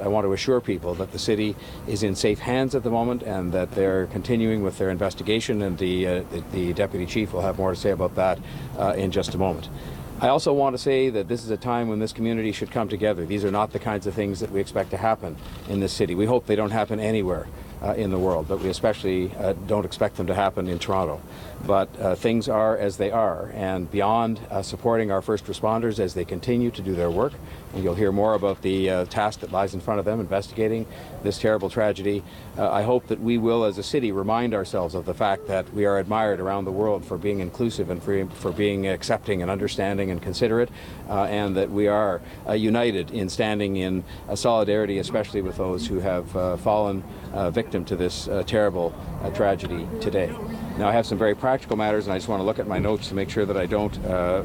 I want to assure people that the city is in safe hands at the moment and that they're continuing with their investigation, and the Deputy Chief will have more to say about that in just a moment. I also want to say that this is a time when this community should come together. These are not the kinds of things that we expect to happen in this city. We hope they don't happen anywhere in the world, but we especially don't expect them to happen in Toronto. But things are as they are, and beyond supporting our first responders as they continue to do their work, and you'll hear more about the task that lies in front of them investigating this terrible tragedy, I hope that we will as a city remind ourselves of the fact that we are admired around the world for being inclusive and for being accepting and understanding and considerate, and that we are united in standing in solidarity, especially with those who have fallen victim to this terrible tragedy today. Now, I have some very practical matters, and I just want to look at my notes to make sure that I don't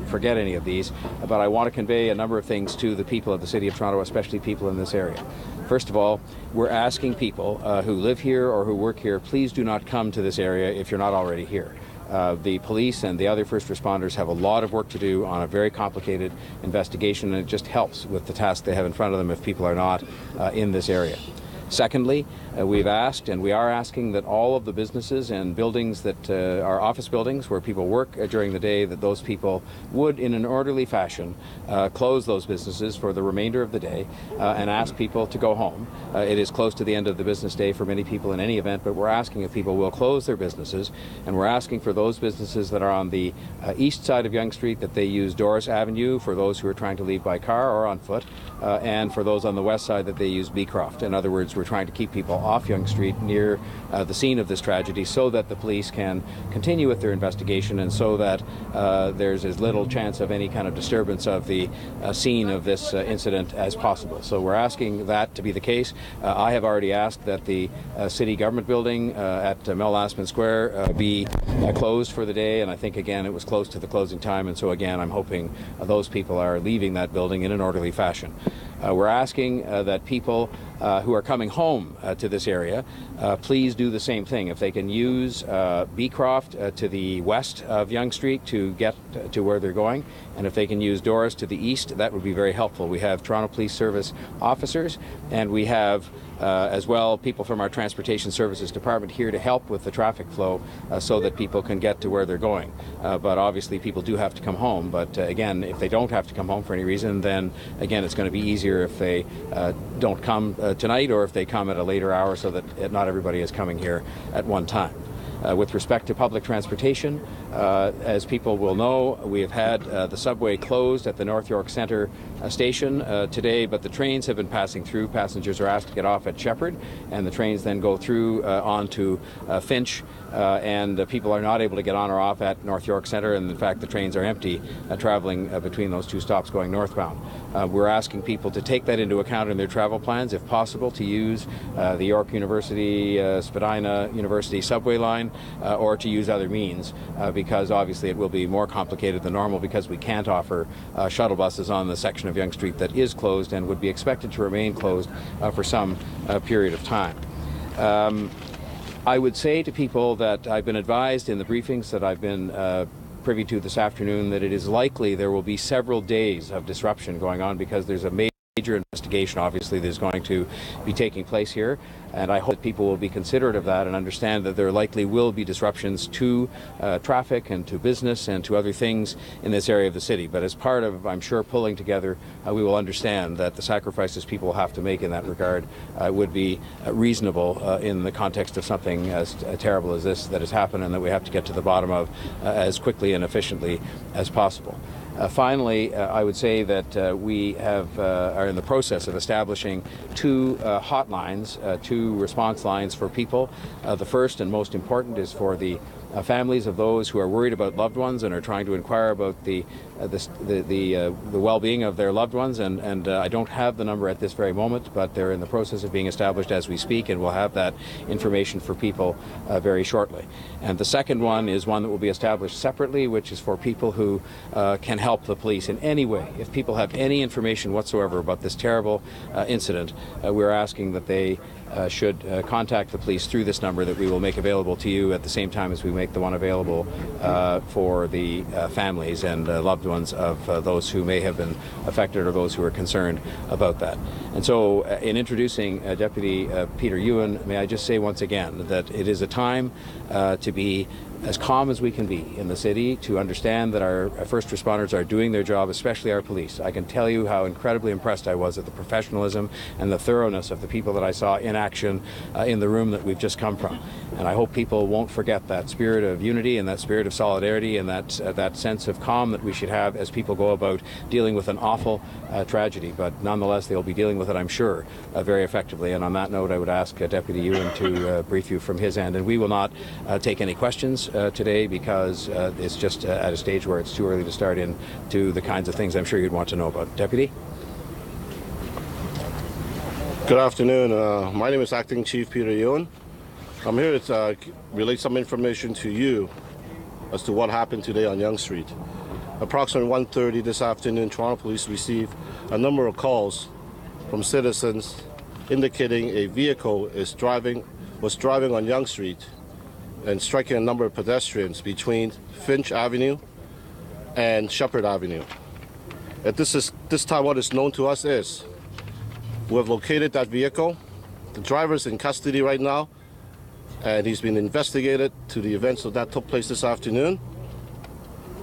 forget any of these, but I want to convey a number of things to the people of the City of Toronto, especially people in this area. First of all, we're asking people who live here or who work here, please do not come to this area if you're not already here. The police and the other first responders have a lot of work to do on a very complicated investigation, and it just helps with the task they have in front of them if people are not in this area. Secondly, we've asked, and we are asking, that all of the businesses and buildings that are office buildings where people work during the day, that those people would, in an orderly fashion, close those businesses for the remainder of the day and ask people to go home. It is close to the end of the business day for many people in any event, but we're asking if people will close their businesses, and we're asking for those businesses that are on the east side of Yonge Street that they use Doris Avenue for those who are trying to leave by car or on foot, and for those on the west side that they use Beecroft. In other words, we're trying to keep people off Yonge Street near the scene of this tragedy so that the police can continue with their investigation and so that there's as little chance of any kind of disturbance of the scene of this incident as possible. So we're asking that to be the case. I have already asked that the city government building at Mel Lastman Square be closed for the day, and I think again it was close to the closing time, and so again I'm hoping those people are leaving that building in an orderly fashion. We're asking that people who are coming home to this area please do the same thing. If they can use Beecroft to the west of Yonge Street to get to where they're going, and if they can use Doris to the east, that would be very helpful. We have Toronto Police Service officers, and we have as well people from our Transportation Services Department here to help with the traffic flow so that people can get to where they're going. But obviously people do have to come home, but again, if they don't have to come home for any reason, then again it's going to be easier if they don't come tonight, or if they come at a later hour so that not everybody is coming here at one time. With respect to public transportation, as people will know, we have had the subway closed at the North York Centre station today, but the trains have been passing through. Passengers are asked to get off at Shepherd, and the trains then go through on to Finch, and people are not able to get on or off at North York Centre, and in fact the trains are empty traveling between those two stops going northbound. We're asking people to take that into account in their travel plans, if possible, to use the York University, Spadina University subway line, or to use other means, because obviously it will be more complicated than normal because we can't offer shuttle buses on the section of Yonge Street that is closed and would be expected to remain closed for some period of time. I would say to people that I've been advised in the briefings that I've been privy to this afternoon that it is likely there will be several days of disruption going on because there's a major investigation, obviously, that is going to be taking place here, and I hope that people will be considerate of that and understand that there likely will be disruptions to traffic and to business and to other things in this area of the city. But as part of, I'm sure, pulling together, we will understand that the sacrifices people have to make in that regard would be reasonable in the context of something as terrible as this that has happened and that we have to get to the bottom of as quickly and efficiently as possible. Finally, I would say that we are in the process of establishing two hotlines, two response lines for people. The first and most important is for the families of those who are worried about loved ones and are trying to inquire about the well-being of their loved ones, and I don't have the number at this very moment, but they're in the process of being established as we speak, and we'll have that information for people very shortly. And the second one is one that will be established separately, which is for people who can help the police in any way. If people have any information whatsoever about this terrible incident, we're asking that they should contact the police through this number that we will make available to you at the same time as we make the one available for the families and loved ones of those who may have been affected or those who are concerned about that. And so in introducing Deputy Peter Ewan, may I just say once again that it is a time to be as calm as we can be in the city, to understand that our first responders are doing their job, especially our police. I can tell you how incredibly impressed I was at the professionalism and the thoroughness of the people that I saw in action in the room that we've just come from. And I hope people won't forget that spirit of unity and that spirit of solidarity and that sense of calm that we should have as people go about dealing with an awful tragedy. But nonetheless, they'll be dealing with it, I'm sure, very effectively. And on that note, I would ask Deputy Ewan to brief you from his end. And we will not take any questions today because it's just at a stage where it's too early to start into the kinds of things I'm sure you'd want to know about. Deputy? Good afternoon. My name is Acting Chief Peter Ewan. I'm here to relay some information to you as to what happened today on Yonge Street. Approximately 1:30 this afternoon, Toronto Police received a number of calls from citizens indicating a vehicle was driving on Yonge Street and striking a number of pedestrians between Finch Avenue and Shepherd Avenue. At this time, what is known to us is we have located that vehicle. The driver is in custody right now, and he's been investigated to the events that took place this afternoon.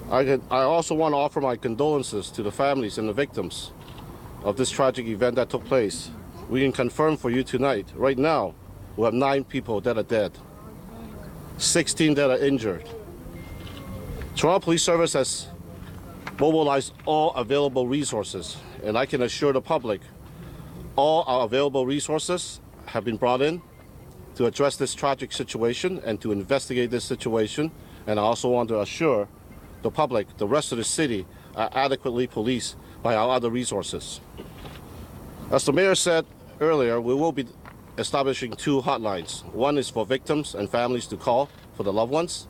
I also want to offer my condolences to the families and the victims of this tragic event that took place. We can confirm for you tonight, right now, we have 9 people that are dead, 16 that are injured. Toronto Police Service has mobilized all available resources, and I can assure the public all our available resources have been brought in to address this tragic situation and to investigate this situation. And I also want to assure the public, the rest of the city, are adequately policed by our other resources. As the mayor said earlier, we will be establishing 2 hotlines. One is for victims and families to call for the loved ones.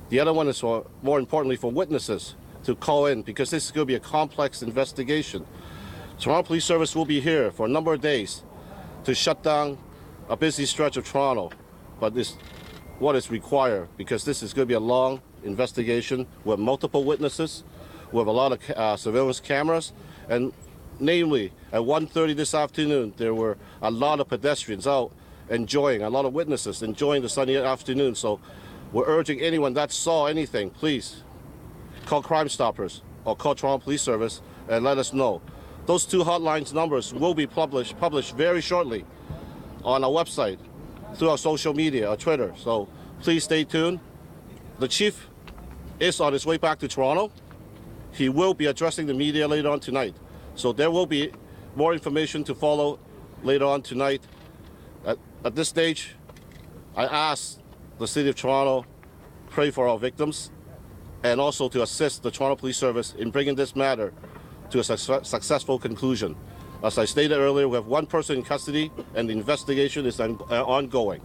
The other one is for, more importantly, for witnesses to call in, because this is going to be a complex investigation. Toronto Police Service will be here for a number of days to shut down a busy stretch of Toronto, but this what is required, because this is going to be a long investigation with multiple witnesses, with a lot of surveillance cameras, and namely at 1:30 this afternoon there were a lot of pedestrians out enjoying, a lot of witnesses enjoying the sunny afternoon. So we're urging anyone that saw anything, please call Crime Stoppers or call Toronto Police Service and let us know. Those 2 hotlines numbers will be published very shortly on our website, through our social media, or Twitter. So please stay tuned. The chief is on his way back to Toronto. He will be addressing the media later on tonight. So there will be more information to follow later on tonight. At this stage, I ask the City of Toronto pray for our victims and also to assist the Toronto Police Service in bringing this matter to a successful conclusion. As I stated earlier, we have 1 person in custody and the investigation is ongoing.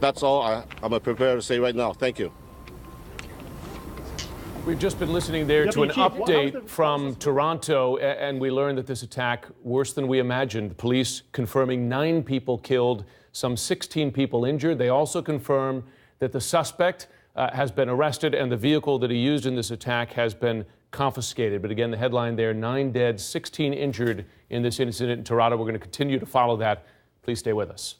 That's all I'm prepared to say right now. Thank you. We've just been listening there to an update from Toronto, and we learned that this attack, worse than we imagined. Police confirming 9 people killed, some 16 people injured. They also confirm that the suspect has been arrested and the vehicle that he used in this attack has been confiscated. But again, the headline there, 9 dead, 16 injured in this incident in Toronto. We're going to continue to follow that. Please stay with us.